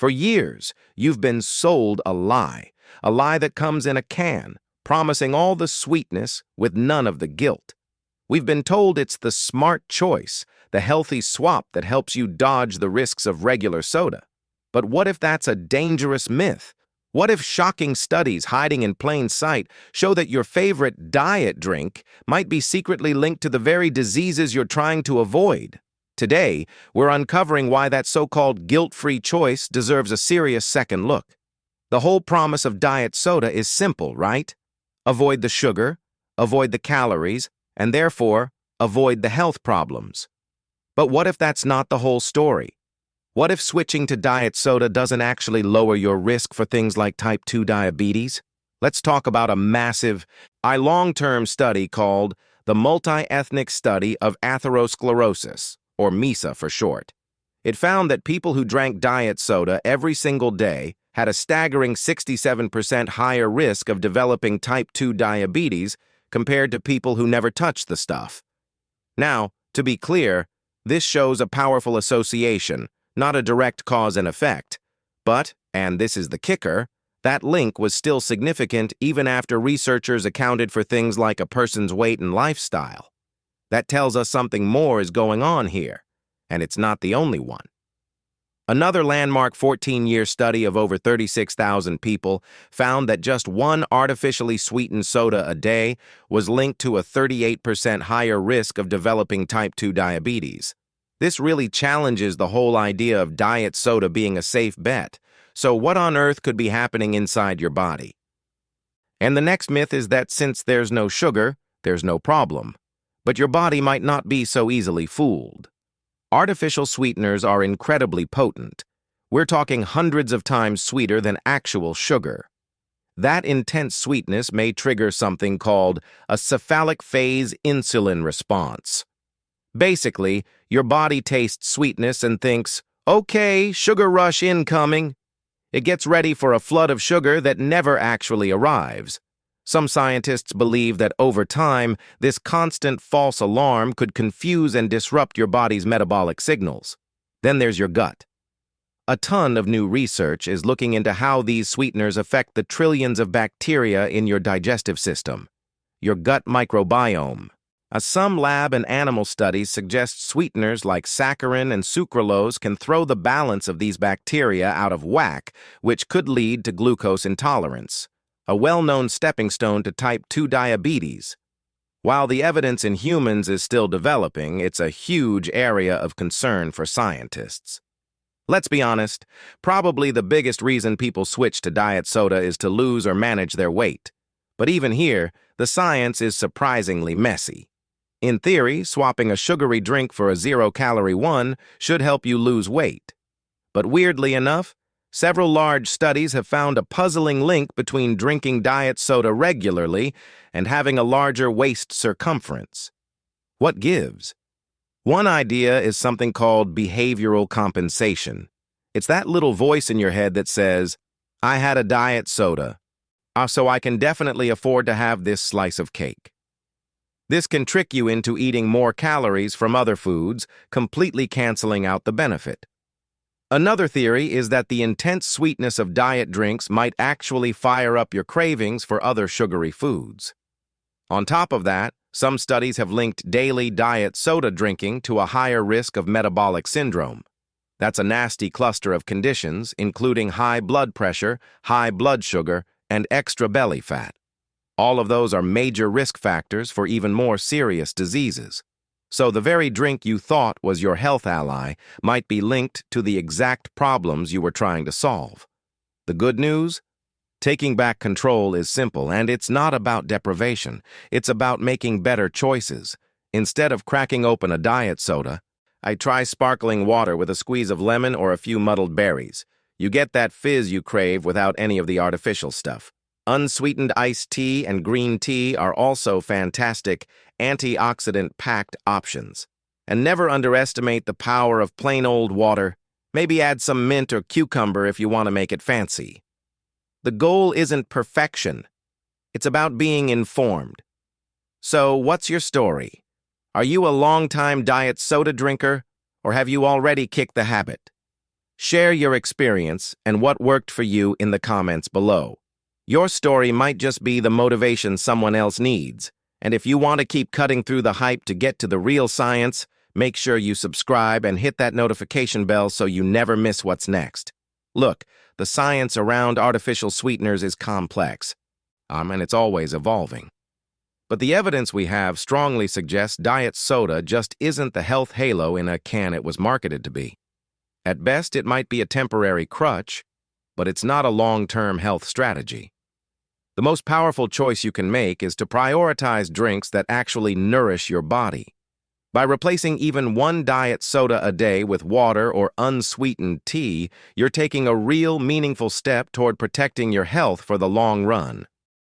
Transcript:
For years, you've been sold a lie that comes in a can, promising all the sweetness with none of the guilt. We've been told it's the smart choice, the healthy swap that helps you dodge the risks of regular soda. But what if that's a dangerous myth? What if shocking studies hiding in plain sight show that your favorite diet drink might be secretly linked to the very diseases you're trying to avoid? Today, we're uncovering why that so-called guilt-free choice deserves a serious second look. The whole promise of diet soda is simple, right? Avoid the sugar, avoid the calories, and therefore, avoid the health problems. But what if that's not the whole story? What if switching to diet soda doesn't actually lower your risk for things like type 2 diabetes? Let's talk about a massive, long-term study called the Multi-Ethnic Study of Atherosclerosis, or MISA for short. It found that people who drank diet soda every single day had a staggering 67% higher risk of developing type 2 diabetes compared to people who never touched the stuff. Now, to be clear, this shows a powerful association, not a direct cause and effect. But, and this is the kicker, that link was still significant even after researchers accounted for things like a person's weight and lifestyle. That tells us something more is going on here, and it's not the only one. Another landmark 14-year study of over 36,000 people found that just one artificially sweetened soda a day was linked to a 38% higher risk of developing type 2 diabetes. This really challenges the whole idea of diet soda being a safe bet. So what on earth could be happening inside your body? And the next myth is that since there's no sugar, there's no problem. But your body might not be so easily fooled. Artificial sweeteners are incredibly potent. We're talking hundreds of times sweeter than actual sugar. That intense sweetness may trigger something called a cephalic phase insulin response. Basically, your body tastes sweetness and thinks, okay, sugar rush incoming. It gets ready for a flood of sugar that never actually arrives. Some scientists believe that over time, this constant false alarm could confuse and disrupt your body's metabolic signals. Then there's your gut. A ton of new research is looking into how these sweeteners affect the trillions of bacteria in your digestive system, your gut microbiome. Some lab and animal studies suggest sweeteners like saccharin and sucralose can throw the balance of these bacteria out of whack, which could lead to glucose intolerance, a well-known stepping stone to type 2 diabetes. While the evidence in humans is still developing, it's a huge area of concern for scientists. Let's be honest, probably the biggest reason people switch to diet soda is to lose or manage their weight. But even here, the science is surprisingly messy. In theory, swapping a sugary drink for a zero-calorie one should help you lose weight. But weirdly enough, several large studies have found a puzzling link between drinking diet soda regularly and having a larger waist circumference. What gives? One idea is something called behavioral compensation. It's that little voice in your head that says, I had a diet soda, so I can definitely afford to have this slice of cake. This can trick you into eating more calories from other foods, completely canceling out the benefit. Another theory is that the intense sweetness of diet drinks might actually fire up your cravings for other sugary foods. On top of that, some studies have linked daily diet soda drinking to a higher risk of metabolic syndrome. That's a nasty cluster of conditions, including high blood pressure, high blood sugar, and extra belly fat. All of those are major risk factors for even more serious diseases. So the very drink you thought was your health ally might be linked to the exact problems you were trying to solve. The good news? Taking back control is simple, and it's not about deprivation. It's about making better choices. Instead of cracking open a diet soda, I try sparkling water with a squeeze of lemon or a few muddled berries. You get that fizz you crave without any of the artificial stuff. Unsweetened iced tea and green tea are also fantastic antioxidant-packed options. And never underestimate the power of plain old water. Maybe add some mint or cucumber if you want to make it fancy. The goal isn't perfection. It's about being informed. So, what's your story? Are you a long-time diet soda drinker, or have you already kicked the habit? Share your experience and what worked for you in the comments below. Your story might just be the motivation someone else needs. And if you want to keep cutting through the hype to get to the real science, make sure you subscribe and hit that notification bell so you never miss what's next. Look, the science around artificial sweeteners is complex, and it's always evolving. But the evidence we have strongly suggests diet soda just isn't the health halo in a can it was marketed to be. At best, it might be a temporary crutch, but it's not a long-term health strategy. The most powerful choice you can make is to prioritize drinks that actually nourish your body. By replacing even one diet soda a day with water or unsweetened tea, you're taking a real, meaningful step toward protecting your health for the long run.